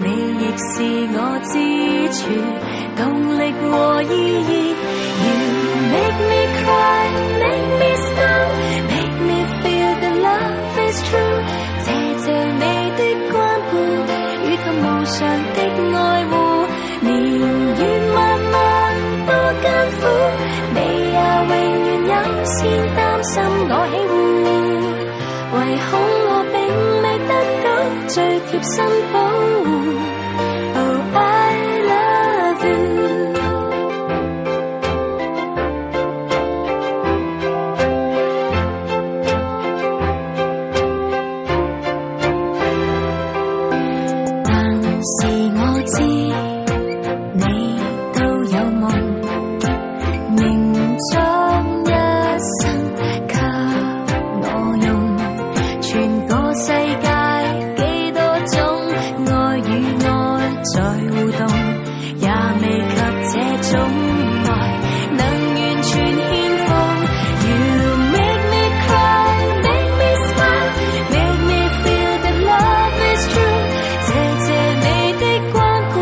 你亦是我支柱，動力和意義。You make me cry, make me smile, make me feel that love is true。謝謝你的關顧，與及無常的愛護。年月漫漫多艱苦，你也永遠優先擔心我喜惡。唯恐我並未得到最貼身保護。Oh, I love you。但是我知你都有夢，凝裝一生給我用。全個世界幾多種愛與愛在互動，也未及這種愛能完全獻奉。You make me cry, make me smile, make me feel that love is true。謝謝你的關顧，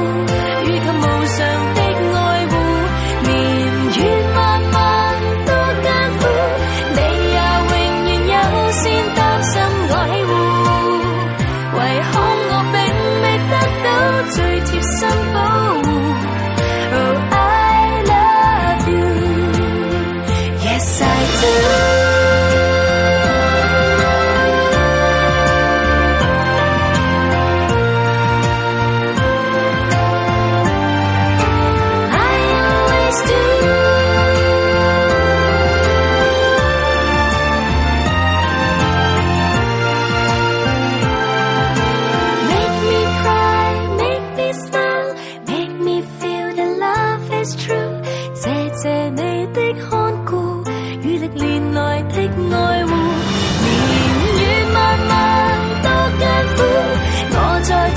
與及無常的愛護。年月漫漫多艱苦，你也永遠優先擔心我喜惡。唯恐我並未得到最貼身保護。Oh, I love you, yes I do。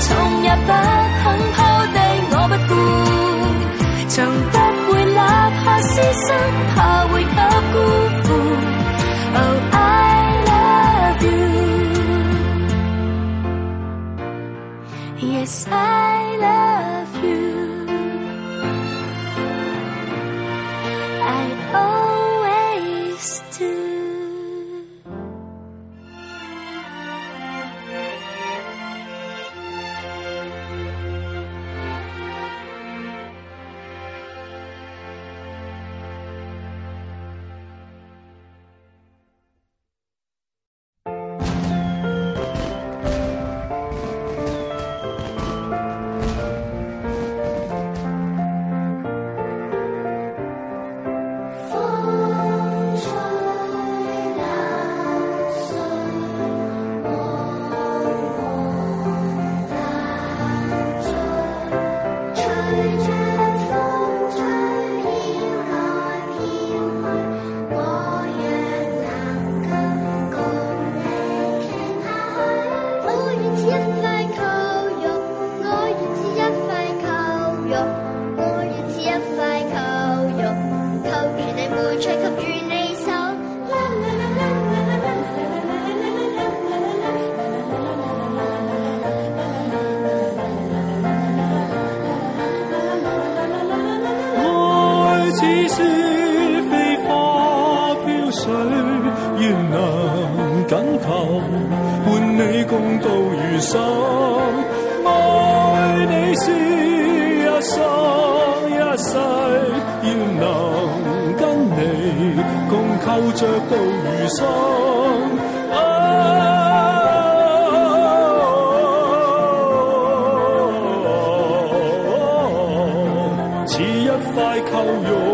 從也不肯拋低我不顧，從不會立下犧牲，怕會給辜負。Oh, I love you, yes I love you, I always do。似一塊扣肉。